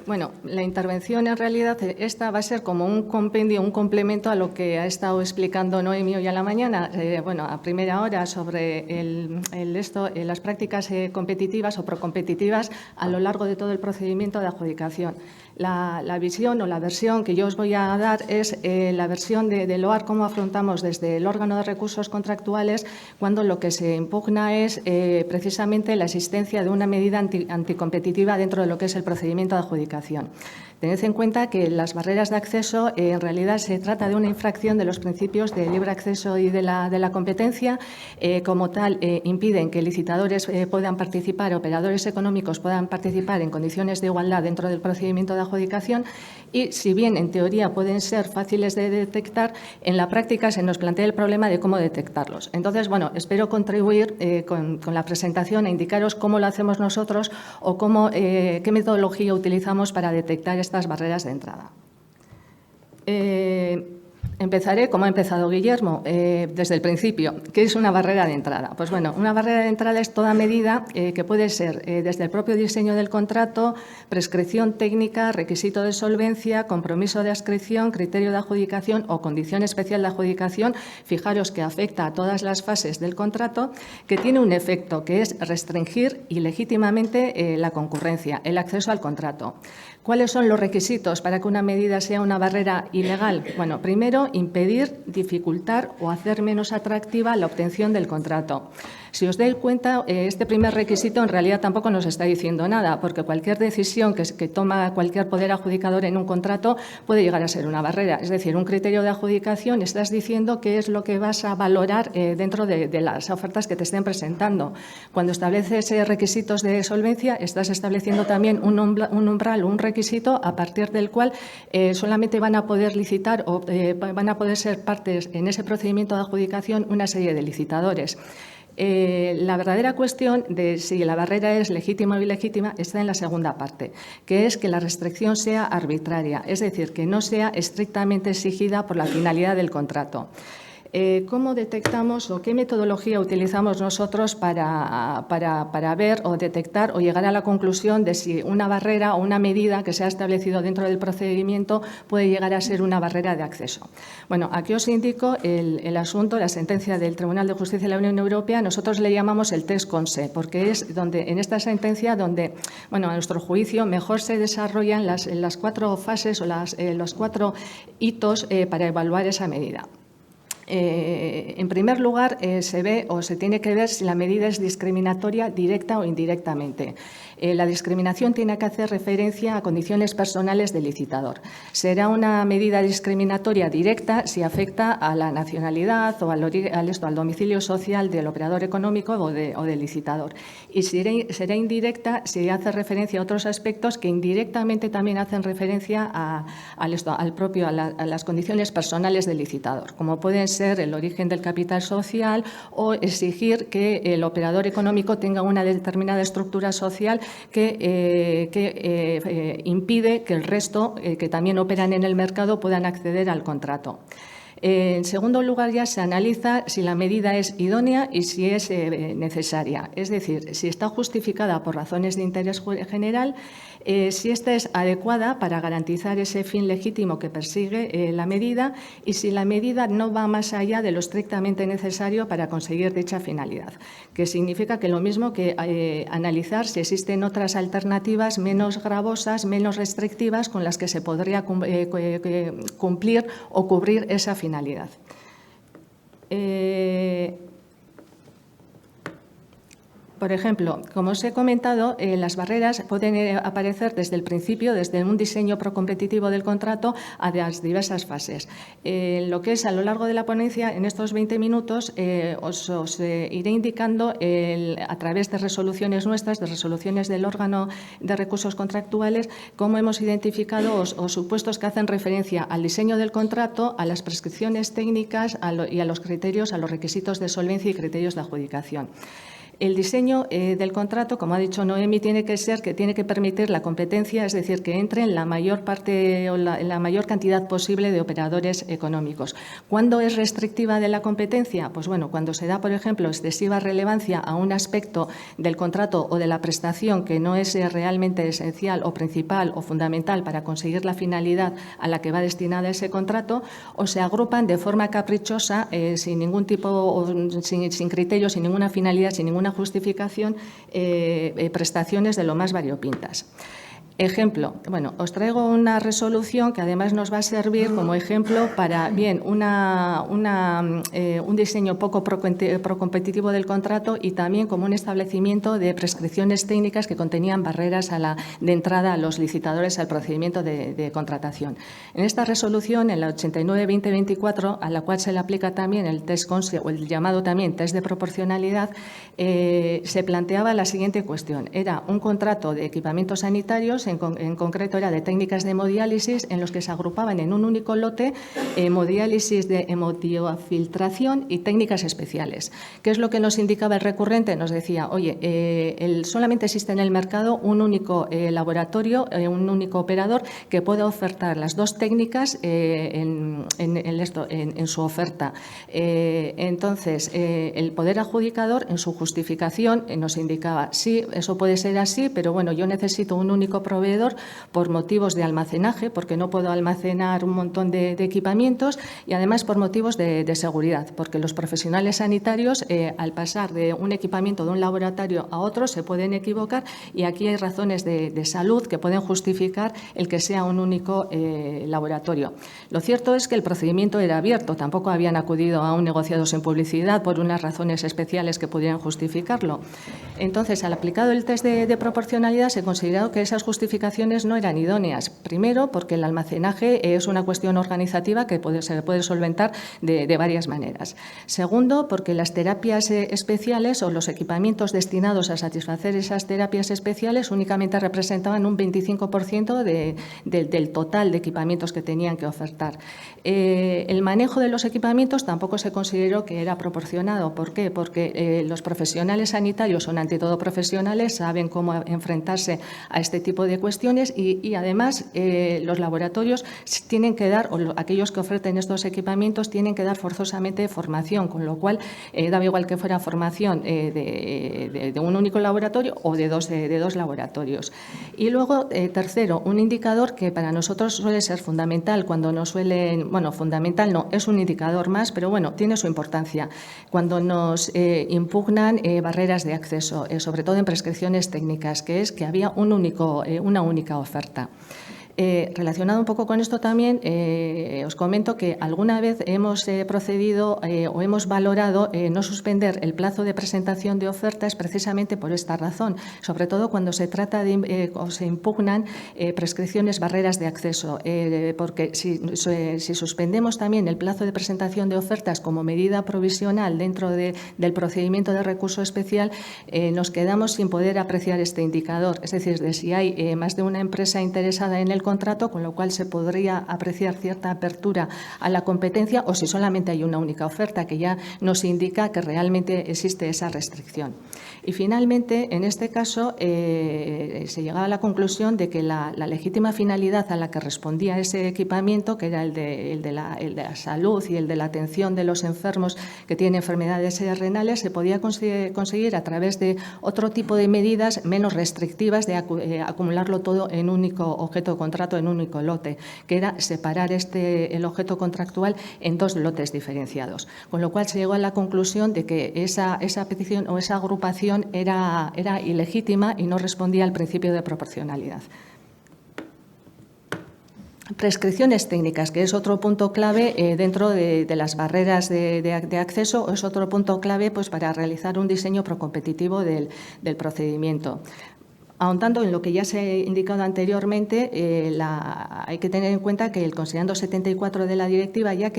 Bueno, la intervención en realidad esta va a ser como un compendio, un complemento a lo que ha estado explicando Noemi hoy a la mañana, bueno, a primera hora sobre las prácticas competitivas o procompetitivas a lo largo de todo el procedimiento de adjudicación. La visión o la versión que yo os voy a dar es la versión de LOAR, cómo afrontamos desde el órgano de recursos contractuales cuando lo que se impugna es precisamente la existencia de una medida anticompetitiva dentro de lo que es el procedimiento de adjudicación. Tened en cuenta que las barreras de acceso en realidad se trata de una infracción de los principios de libre acceso y de la competencia. Como tal, impiden que licitadores puedan participar, operadores económicos puedan participar en condiciones de igualdad dentro del procedimiento de adjudicación y, si bien en teoría pueden ser fáciles de detectar, en la práctica se nos plantea el problema de cómo detectarlos. Entonces, bueno, espero contribuir con la presentación a indicaros cómo lo hacemos nosotros o qué metodología utilizamos para detectar estas barreras de entrada. Empezaré, como ha empezado Guillermo, desde el principio. ¿Qué es una barrera de entrada? Pues bueno, una barrera de entrada es toda medida que puede ser desde el propio diseño del contrato, prescripción técnica, requisito de solvencia, compromiso de adscripción, criterio de adjudicación o condición especial de adjudicación. Fijaros que afecta a todas las fases del contrato, que tiene un efecto que es restringir ilegítimamente la concurrencia, el acceso al contrato. ¿Cuáles son los requisitos para que una medida sea una barrera ilegal? Bueno, primero, impedir, dificultar o hacer menos atractiva la obtención del contrato. Si os dais cuenta, este primer requisito en realidad tampoco nos está diciendo nada, porque cualquier decisión que toma cualquier poder adjudicador en un contrato puede llegar a ser una barrera. Es decir, un criterio de adjudicación, estás diciendo qué es lo que vas a valorar dentro de las ofertas que te estén presentando. Cuando estableces requisitos de solvencia, estás estableciendo también un umbral, un requisito a partir del cual solamente van a poder licitar o van a poder ser partes en ese procedimiento de adjudicación una serie de licitadores. La verdadera cuestión de si la barrera es legítima o ilegítima está en la segunda parte, que es que la restricción sea arbitraria, es decir, que no sea estrictamente exigida por la finalidad del contrato. ¿Cómo detectamos o qué metodología utilizamos nosotros para ver o detectar o llegar a la conclusión de si una barrera o una medida que se ha establecido dentro del procedimiento puede llegar a ser una barrera de acceso? Bueno, aquí os indico el asunto, la sentencia del Tribunal de Justicia de la Unión Europea. Nosotros le llamamos el test CONSE, porque es en esta sentencia donde, bueno, a nuestro juicio, mejor se desarrollan las cuatro fases o los cuatro hitos para evaluar esa medida. En primer lugar, se ve o se tiene que ver si la medida es discriminatoria directa o indirectamente. La discriminación tiene que hacer referencia a condiciones personales del licitador. Será una medida discriminatoria directa si afecta a la nacionalidad o al domicilio social del operador económico o del licitador. Y será indirecta si hace referencia a otros aspectos que indirectamente también hacen referencia a las condiciones personales del licitador, como pueden ser el origen del capital social o exigir que el operador económico tenga una determinada estructura social que impide que el resto, que también operan en el mercado, puedan acceder al contrato. En segundo lugar, ya se analiza si la medida es idónea y si es necesaria, es decir, si está justificada por razones de interés general, si esta es adecuada para garantizar ese fin legítimo que persigue la medida y si la medida no va más allá de lo estrictamente necesario para conseguir dicha finalidad, que significa que lo mismo que analizar si existen otras alternativas menos gravosas, menos restrictivas con las que se podría cumplir o cubrir esa finalidad. Por ejemplo, como os he comentado, las barreras pueden aparecer desde el principio, desde un diseño procompetitivo del contrato a las diversas fases. Lo que es a lo largo de la ponencia, en estos 20 minutos, os iré indicando a través de resoluciones nuestras, de resoluciones del órgano de recursos contractuales, cómo hemos identificado o supuestos que hacen referencia al diseño del contrato, a las prescripciones técnicas y a los criterios, a los requisitos de solvencia y criterios de adjudicación. El diseño del contrato, como ha dicho Noemi, tiene que permitir la competencia, es decir, que entre en la mayor parte o la mayor cantidad posible de operadores económicos. ¿Cuándo es restrictiva de la competencia? Pues bueno, cuando se da, por ejemplo, excesiva relevancia a un aspecto del contrato o de la prestación que no es realmente esencial o principal o fundamental para conseguir la finalidad a la que va destinada ese contrato, o se agrupan de forma caprichosa, sin ningún tipo, sin criterio, sin ninguna finalidad, sin ninguna justificación, prestaciones de lo más variopintas. Ejemplo, bueno, os traigo una resolución que además nos va a servir como ejemplo para, bien, un diseño poco procompetitivo del contrato y también como un establecimiento de prescripciones técnicas que contenían barreras de entrada a los licitadores al procedimiento de contratación. En esta resolución, en la 89-2024, a la cual se le aplica también el test o el llamado también test de proporcionalidad, se planteaba la siguiente cuestión. Era un contrato de equipamientos sanitarios, en concreto era de técnicas de hemodiálisis, en los que se agrupaban en un único lote hemodiálisis de hemodiafiltración y técnicas especiales. ¿Qué es lo que nos indicaba el recurrente? Nos decía, oye, solamente existe en el mercado un único laboratorio, un único operador que pueda ofertar las dos técnicas en su oferta. Entonces, el poder adjudicador, en su justificación, nos indicaba, sí, eso puede ser así, pero bueno, yo necesito un único proveedor por motivos de almacenaje, porque no puedo almacenar un montón de equipamientos, y además por motivos de seguridad, porque los profesionales sanitarios, al pasar de un equipamiento de un laboratorio a otro, se pueden equivocar, y aquí hay razones de salud que pueden justificar el que sea un único laboratorio. Lo cierto es que el procedimiento era abierto, tampoco habían acudido a un negociado sin publicidad por unas razones especiales que pudieran justificarlo. Entonces, al aplicado el test de proporcionalidad, se consideró que esas justificaciones no eran idóneas. Primero, porque el almacenaje es una cuestión organizativa que se puede solventar de varias maneras. Segundo, porque las terapias especiales o los equipamientos destinados a satisfacer esas terapias especiales únicamente representaban un 25% del total de equipamientos que tenían que ofertar. El manejo de los equipamientos tampoco se consideró que era proporcionado. ¿Por qué? Porque los profesionales sanitarios son ante todo profesionales, saben cómo enfrentarse a este tipo de cuestiones y además los laboratorios tienen que dar, o aquellos que oferten estos equipamientos tienen que dar forzosamente formación, con lo cual daba igual que fuera formación de un único laboratorio o de dos laboratorios. Y luego, tercero, un indicador que para nosotros suele ser fundamental cuando nos suelen, bueno, fundamental no, es un indicador más, pero bueno, tiene su importancia. Cuando nos impugnan barreras de acceso, sobre todo en prescripciones técnicas, que es que había una única oferta. Relacionado un poco con esto también, os comento que alguna vez hemos procedido o hemos valorado no suspender el plazo de presentación de ofertas precisamente por esta razón, sobre todo cuando se trata de o se impugnan prescripciones, barreras de acceso, porque si suspendemos también el plazo de presentación de ofertas como medida provisional dentro del procedimiento de recurso especial, nos quedamos sin poder apreciar este indicador, es decir, de si hay más de una empresa interesada en el contrato, con lo cual se podría apreciar cierta apertura a la competencia, o si solamente hay una única oferta, que ya nos indica que realmente existe esa restricción. Y finalmente, en este caso, se llegaba a la conclusión de que la legítima finalidad a la que respondía ese equipamiento, que era el de la salud y el de la atención de los enfermos que tienen enfermedades renales, se podía conseguir a través de otro tipo de medidas menos restrictivas de acumularlo todo en un único objeto de contrato, en un único lote, que era separar el objeto contractual en dos lotes diferenciados. Con lo cual se llegó a la conclusión de que esa petición o esa agrupación era ilegítima y no respondía al principio de proporcionalidad. Prescripciones técnicas, que es otro punto clave dentro de las barreras de acceso, es otro punto clave pues, para realizar un diseño procompetitivo del procedimiento. Ahondando en lo que ya se ha indicado anteriormente, hay que tener en cuenta que el considerando 74 de la directiva ya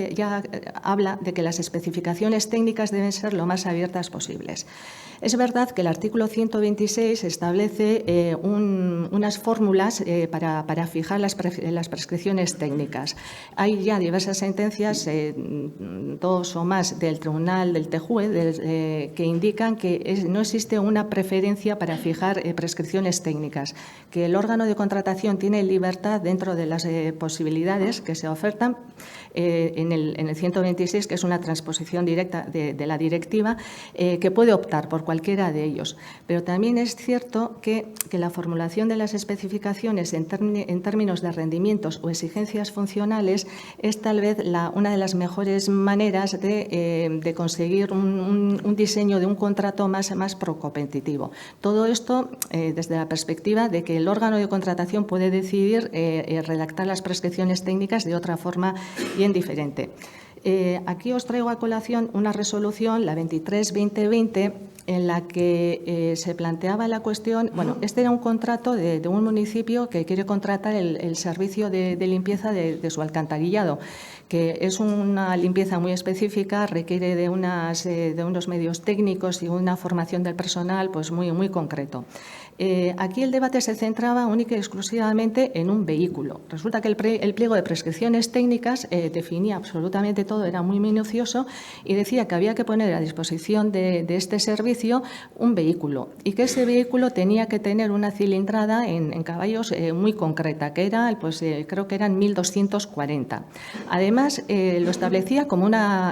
habla de que las especificaciones técnicas deben ser lo más abiertas posibles. Es verdad que el artículo 126 establece unas fórmulas para fijar las prescripciones técnicas. Hay ya diversas sentencias, 2 o más del Tribunal del TJUE, que indican que no existe una preferencia para fijar prescripciones técnicas, que el órgano de contratación tiene libertad dentro de las posibilidades que se ofertan en el 126, que es una transposición directa de la directiva, que puede optar por cualquiera de ellos. Pero también es cierto que la formulación de las especificaciones en términos de rendimientos o exigencias funcionales es tal vez una de las mejores maneras de conseguir un diseño de un contrato más procompetitivo. Todo esto desde la perspectiva de que el órgano de contratación puede decidir redactar las prescripciones técnicas de otra forma bien diferente. Aquí os traigo a colación una resolución, la 23-2020, en la que se planteaba la cuestión, bueno, este era un contrato de un municipio que quiere contratar el servicio de limpieza de su alcantarillado, que es una limpieza muy específica, requiere de unos medios técnicos y una formación del personal pues muy concreto. Aquí el debate se centraba única y exclusivamente en un vehículo. Resulta que el pliego de prescripciones técnicas definía absolutamente todo, era muy minucioso y decía que había que poner a disposición de este servicio un vehículo y que ese vehículo tenía que tener una cilindrada en caballos muy concreta, que era, creo que eran 1240. Además, lo establecía como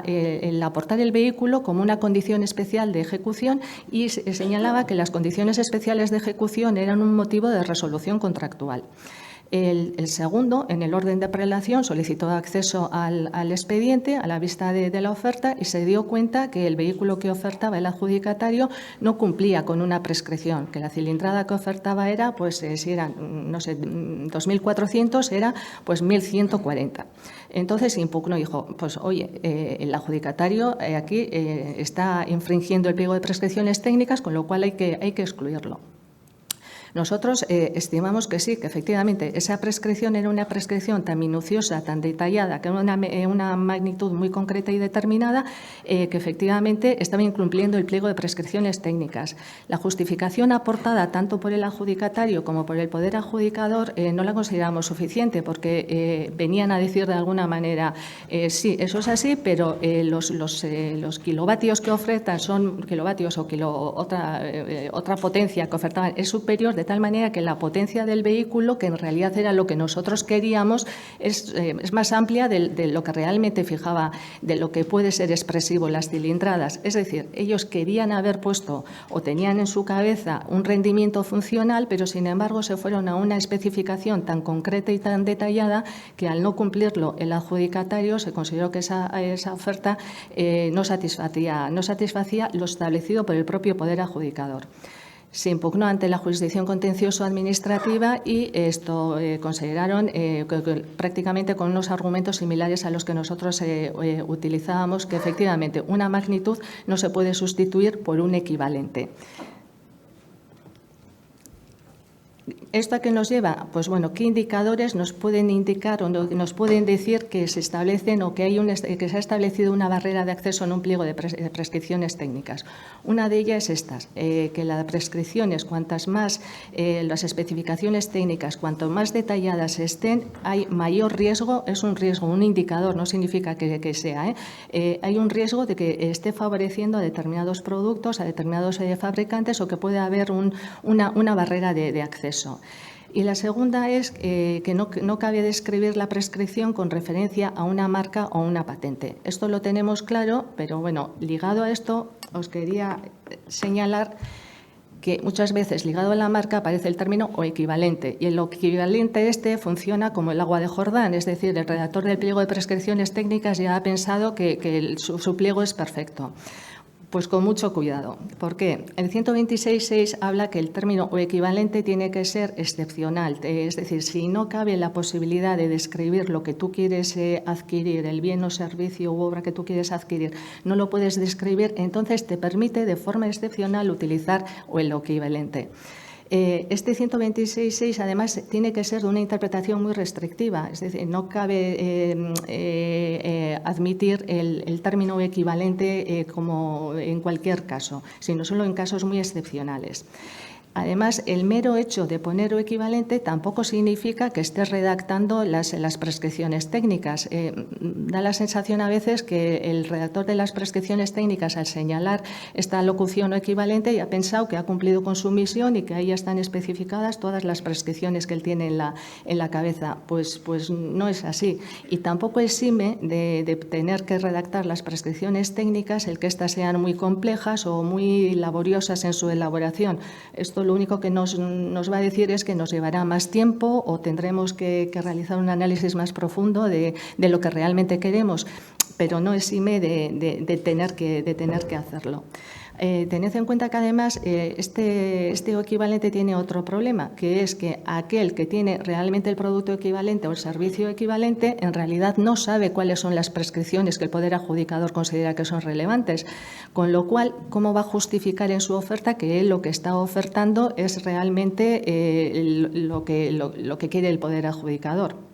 el aportar el vehículo como una condición especial de ejecución y señalaba que las condiciones especiales de ejecución eran un motivo de resolución contractual. El segundo, en el orden de prelación, solicitó acceso al expediente a la vista de la oferta y se dio cuenta que el vehículo que ofertaba el adjudicatario no cumplía con una prescripción, que la cilindrada que ofertaba era, si eran, no sé, 2.400, era pues 1.140. Entonces impugnó y dijo, pues oye, el adjudicatario aquí está infringiendo el pliego de prescripciones técnicas, con lo cual hay que excluirlo. Nosotros estimamos que sí, que efectivamente esa prescripción era una prescripción tan minuciosa, tan detallada, que era una magnitud muy concreta y determinada, que efectivamente estaba incumpliendo el pliego de prescripciones técnicas. La justificación aportada tanto por el adjudicatario como por el poder adjudicador no la consideramos suficiente, porque venían a decir de alguna manera, sí, eso es así, pero los kilovatios que ofertan son kilovatios o otra potencia que ofertaban es superior, de tal manera que la potencia del vehículo, que en realidad era lo que nosotros queríamos, es más amplia de lo que realmente fijaba, de lo que puede ser expresivo las cilindradas. Es decir, ellos querían haber puesto o tenían en su cabeza un rendimiento funcional, pero sin embargo se fueron a una especificación tan concreta y tan detallada que al no cumplirlo el adjudicatario se consideró que esa oferta no satisfacía lo establecido por el propio poder adjudicador. Se impugnó ante la jurisdicción contencioso-administrativa y esto consideraron prácticamente con unos argumentos similares a los que nosotros utilizábamos, que efectivamente una magnitud no se puede sustituir por un equivalente. ¿Esto a qué nos lleva? Pues bueno, ¿qué indicadores nos pueden indicar o nos pueden decir que se establecen o que se ha establecido una barrera de acceso en un pliego de prescripciones técnicas? Una de ellas es estas, que las prescripciones, cuantas más las especificaciones técnicas, cuanto más detalladas estén, hay mayor riesgo, es un riesgo, un indicador, no significa que sea, hay un riesgo de que esté favoreciendo a determinados productos, a determinados fabricantes o que pueda haber una barrera de acceso. Y la segunda es que no cabe describir la prescripción con referencia a una marca o una patente. Esto lo tenemos claro, pero bueno, ligado a esto os quería señalar que muchas veces ligado a la marca aparece el término o equivalente, y el equivalente funciona como el agua de Jordán, es decir, el redactor del pliego de prescripciones técnicas ya ha pensado que su pliego es perfecto. Pues con mucho cuidado. ¿Por qué? El 126.6 habla que el término o equivalente tiene que ser excepcional. Es decir, si no cabe la posibilidad de describir lo que tú quieres adquirir, el bien o servicio u obra que tú quieres adquirir, no lo puedes describir, entonces te permite de forma excepcional utilizar o el equivalente. Este 126.6, además, tiene que ser de una interpretación muy restrictiva, es decir, no cabe admitir el término equivalente como en cualquier caso, sino solo en casos muy excepcionales. Además, el mero hecho de poner o equivalente tampoco significa que estés redactando las prescripciones técnicas. Da la sensación a veces que el redactor de las prescripciones técnicas, al señalar esta locución o equivalente, ya ha pensado que ha cumplido con su misión y que ahí ya están especificadas todas las prescripciones que él tiene en la cabeza. Pues no es así. Y tampoco exime de tener que redactar las prescripciones técnicas el que éstas sean muy complejas o muy laboriosas en su elaboración. Esto lo único que nos va a decir es que nos llevará más tiempo o tendremos que realizar un análisis más profundo de lo que realmente queremos, pero no exime de tener que hacerlo. Tened en cuenta que además este equivalente tiene otro problema, que es que aquel que tiene realmente el producto equivalente o el servicio equivalente en realidad no sabe cuáles son las prescripciones que el Poder Adjudicador considera que son relevantes, con lo cual, ¿cómo va a justificar en su oferta que él lo que está ofertando es realmente lo que quiere el Poder Adjudicador?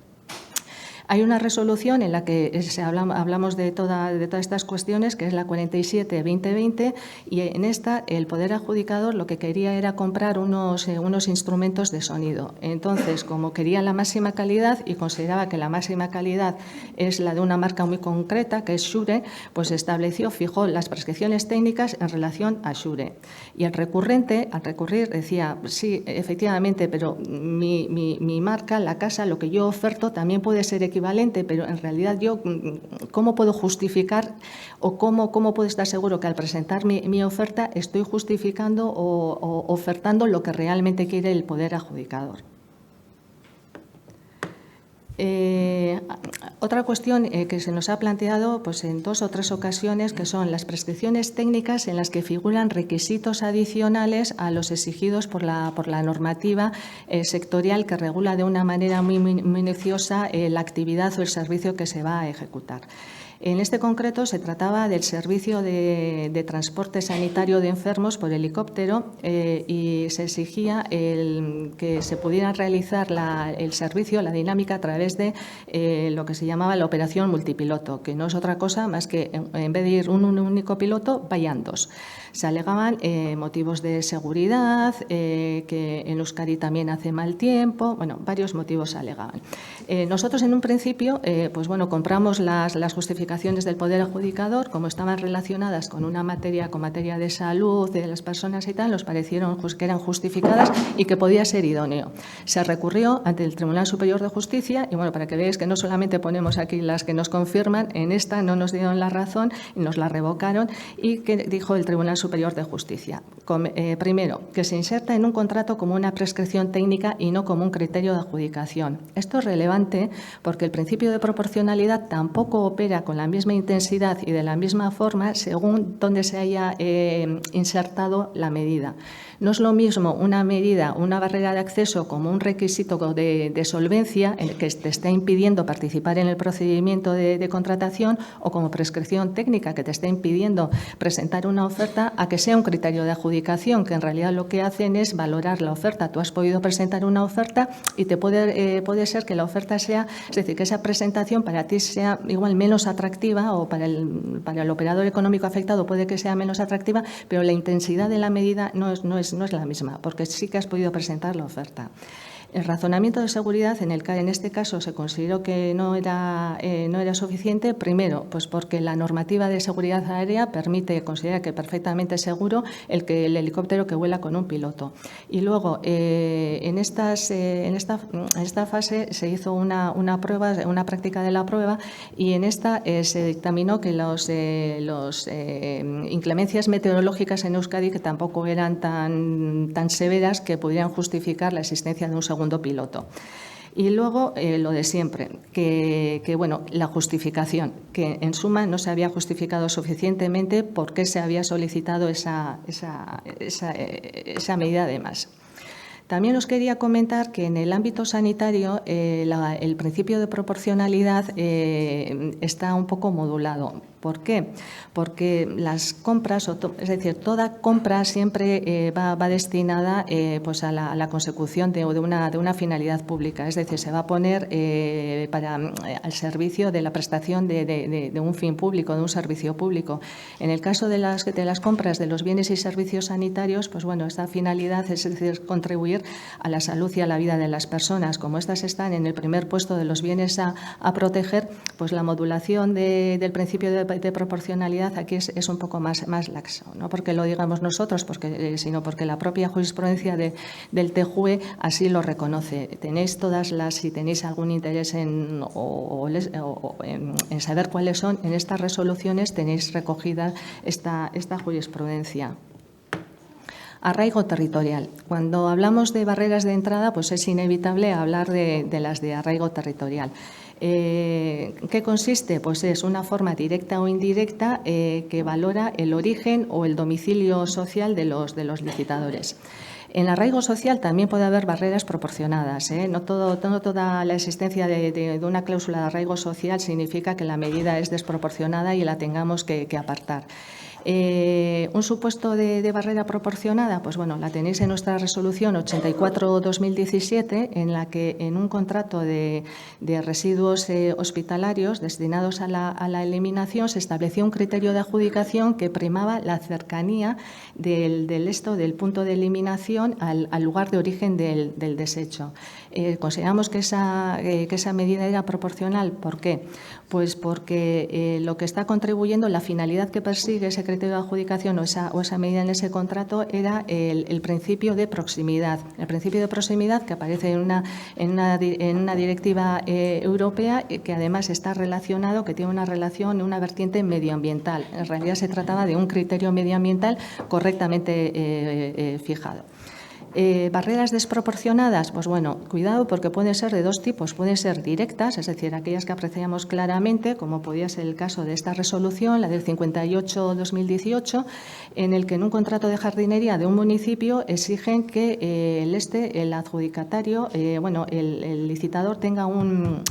Hay una resolución en la que hablamos de todas estas cuestiones, que es la 47/2020, y en esta el Poder Adjudicador lo que quería era comprar unos instrumentos de sonido. Entonces, como quería la máxima calidad y consideraba que la máxima calidad es la de una marca muy concreta, que es Shure, pues fijó las prescripciones técnicas en relación a Shure. Y el recurrente, al recurrir, decía, sí, efectivamente, pero mi marca, la casa, lo que yo oferto también puede ser equivalente, pero en realidad yo, ¿cómo puedo justificar o cómo puedo estar seguro que al presentar mi oferta estoy justificando o ofertando lo que realmente quiere el Poder Adjudicador? Otra cuestión que se nos ha planteado pues, en 2 o 3 ocasiones, que son las prescripciones técnicas en las que figuran requisitos adicionales a los exigidos por la normativa sectorial que regula de una manera muy minuciosa la actividad o el servicio que se va a ejecutar. En este concreto se trataba del servicio de transporte sanitario de enfermos por helicóptero y se exigía que se pudiera realizar el servicio, la dinámica, a través de lo que se llamaba la operación multipiloto, que no es otra cosa más que en vez de ir un único piloto, vayan 2. Se alegaban motivos de seguridad, que en Euskadi también hace mal tiempo, bueno, varios motivos se alegaban. Nosotros en un principio, pues bueno, compramos las justificaciones del Poder Adjudicador, como estaban relacionadas con materia de salud de las personas y tal, nos parecieron que eran justificadas y que podía ser idóneo. Se recurrió ante el Tribunal Superior de Justicia y bueno, para que veáis que no solamente ponemos aquí las que nos confirman, en esta no nos dieron la razón y nos la revocaron. Y que dijo el Tribunal Superior de Justicia: primero, que se inserta en un contrato como una prescripción técnica y no como un criterio de adjudicación. Esto es relevante porque el principio de proporcionalidad tampoco opera con la misma intensidad y de la misma forma según dónde se haya insertado la medida. No es lo mismo una medida, una barrera de acceso como un requisito de solvencia en el que te está impidiendo participar en el procedimiento de contratación, o como prescripción técnica que te está impidiendo presentar una oferta, a que sea un criterio de adjudicación, que en realidad lo que hacen es valorar la oferta. Tú has podido presentar una oferta y te puede ser que la oferta sea, es decir, que esa presentación para ti sea igual menos atractiva, o para el operador económico afectado puede que sea menos atractiva, pero la intensidad de la medida no es la misma, porque sí que has podido presentar la oferta. El razonamiento de seguridad en este caso se consideró que no era suficiente, primero, pues porque la normativa de seguridad aérea considera que perfectamente seguro el helicóptero que vuela con un piloto. Y luego, en esta fase se hizo una prueba, una práctica de la prueba, y en esta se dictaminó que los inclemencias meteorológicas en Euskadi, que tampoco eran tan severas que pudieran justificar la existencia de un segundo piloto. Y luego lo de siempre, que bueno, la justificación, que en suma no se había justificado suficientemente por qué se había solicitado esa medida de más. También os quería comentar que en el ámbito sanitario el principio de proporcionalidad está un poco modulado. ¿Por qué? Porque las compras, es decir, toda compra siempre va destinada pues a la consecución de una finalidad pública, es decir, se va a poner al servicio de la prestación de un fin público, de un servicio público. En el caso de las compras de los bienes y servicios sanitarios, pues bueno, esta finalidad es decir, contribuir a la salud y a la vida de las personas. Como estas están en el primer puesto de los bienes a proteger, pues la modulación del principio de proporcionalidad aquí es un poco más laxo, no porque lo digamos nosotros, sino porque la propia jurisprudencia del TJUE así lo reconoce. Tenéis si tenéis algún interés en saber cuáles son, en estas resoluciones tenéis recogida esta jurisprudencia. Arraigo territorial. Cuando hablamos de barreras de entrada, pues es inevitable hablar de las de arraigo territorial. ¿Qué consiste? Pues es una forma directa o indirecta que valora el origen o el domicilio social de los licitadores. En el arraigo social también puede haber barreras proporcionadas. No toda la existencia de una cláusula de arraigo social significa que la medida es desproporcionada y la tengamos que apartar. Un supuesto de barrera proporcionada, pues bueno, la tenéis en nuestra resolución 84/2017, en la que en un contrato de residuos hospitalarios destinados a la eliminación se estableció un criterio de adjudicación que primaba la cercanía del punto de eliminación al lugar de origen del desecho. Consideramos que esa medida era proporcional. ¿Por qué? Pues porque lo que está contribuyendo, la finalidad que persigue ese criterio de adjudicación o esa medida en ese contrato era el principio de proximidad. El principio de proximidad que aparece en una directiva europea que además está relacionado, que tiene una relación, una vertiente medioambiental. En realidad se trataba de un criterio medioambiental correctamente fijado. Barreras desproporcionadas, pues bueno, cuidado porque pueden ser de dos tipos. Pueden ser directas, es decir, aquellas que apreciamos claramente, como podía ser el caso de esta resolución, la del 58/2018, en el que en un contrato de jardinería de un municipio exigen que el adjudicatario, el licitador tenga una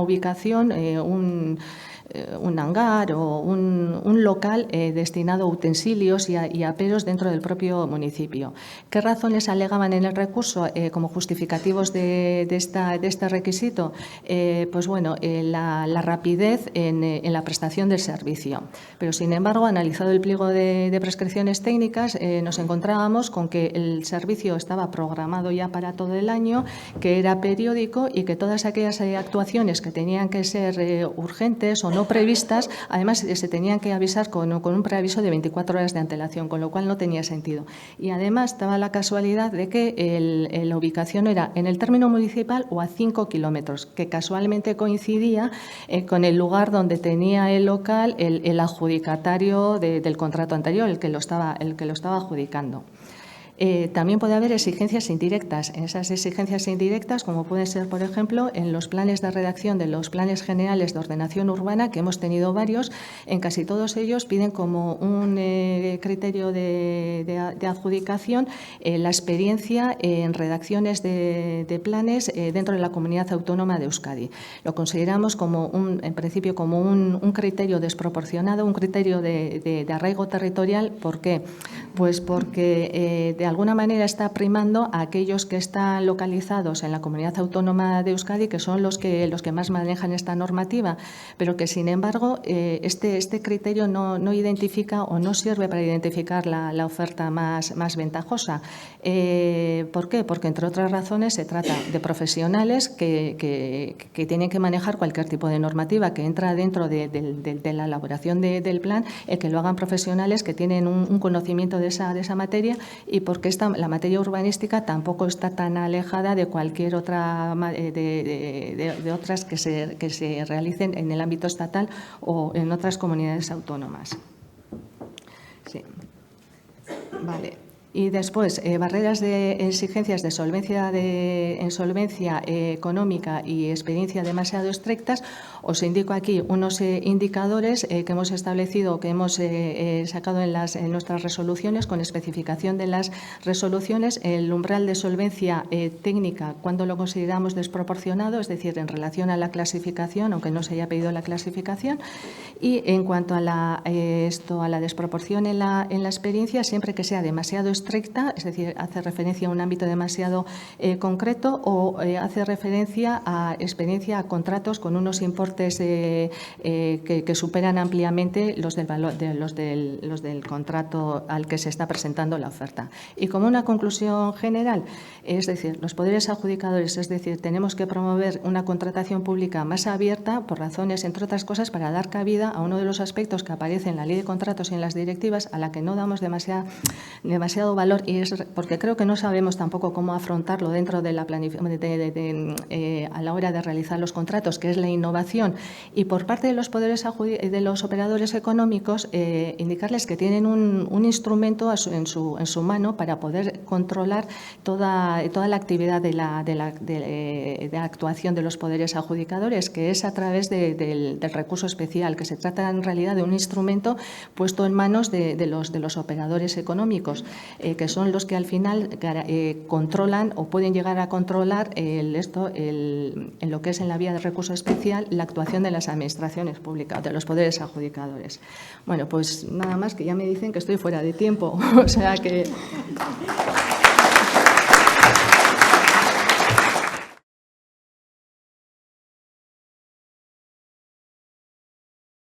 ubicación, un hangar o un local destinado a utensilios y aperos dentro del propio municipio. ¿Qué razones alegaban en el recurso como justificativos de este requisito? Pues bueno, la rapidez en la prestación del servicio. Pero, sin embargo, analizado el pliego de prescripciones técnicas, nos encontrábamos con que el servicio estaba programado ya para todo el año, que era periódico y que todas aquellas actuaciones que tenían que ser urgentes o no previstas, además se tenían que avisar con un preaviso de 24 horas de antelación, con lo cual no tenía sentido. Y además estaba la casualidad de que la ubicación era en el término municipal o a 5 kilómetros, que casualmente coincidía con el lugar donde tenía el local el adjudicatario del contrato anterior, el que lo estaba adjudicando. También puede haber exigencias indirectas. En esas exigencias indirectas, como pueden ser, por ejemplo, en los planes de redacción de los planes generales de ordenación urbana, que hemos tenido varios, en casi todos ellos piden como un criterio de adjudicación la experiencia en redacciones de planes dentro de la Comunidad Autónoma de Euskadi. Lo consideramos en principio como un criterio desproporcionado, un criterio de arraigo territorial. ¿Por qué? Pues porque de alguna manera está primando a aquellos que están localizados en la Comunidad Autónoma de Euskadi, que son los que más manejan esta normativa, pero que, sin embargo, este criterio no identifica o no sirve para identificar la oferta más ventajosa. ¿Por qué? Porque, entre otras razones, se trata de profesionales que tienen que manejar cualquier tipo de normativa que entra dentro de la elaboración del plan, el que lo hagan profesionales que tienen un conocimiento de esa materia, y porque la materia urbanística tampoco está tan alejada de cualquier otra de otras que se realicen en el ámbito estatal o en otras comunidades autónomas. Sí. Vale. Y después, barreras de exigencias de solvencia, económica y experiencia demasiado estrictas. Os indico aquí unos indicadores que hemos establecido, que hemos sacado en nuestras resoluciones, con especificación de las resoluciones. El umbral de solvencia técnica, cuando lo consideramos desproporcionado, es decir, en relación a la clasificación, aunque no se haya pedido la clasificación. Y en cuanto a la desproporción en la experiencia, siempre que sea demasiado estricta, es decir, hace referencia a un ámbito demasiado concreto, o hace referencia a experiencia a contratos con unos importes que superan ampliamente los del contrato al que se está presentando la oferta. Y como una conclusión general, es decir, los poderes adjudicadores, es decir, tenemos que promover una contratación pública más abierta por razones, entre otras cosas, para dar cabida a uno de los aspectos que aparece en la Ley de Contratos y en las directivas, a la que no damos demasiado valor, y es porque creo que no sabemos tampoco cómo afrontarlo dentro de la a la hora de realizar los contratos, que es la innovación. Y por parte de los poderes de los operadores económicos, indicarles que tienen un instrumento en su mano para poder controlar toda la actividad de actuación de los poderes adjudicadores, que es a través del recurso especial, que se trata en realidad de un instrumento puesto en manos de los operadores económicos, que son los que al final controlan o pueden llegar a controlar en lo que es en la vía de recurso especial la actuación de las administraciones públicas, de los poderes adjudicadores. Bueno, pues nada más, que ya me dicen que estoy fuera de tiempo, o sea que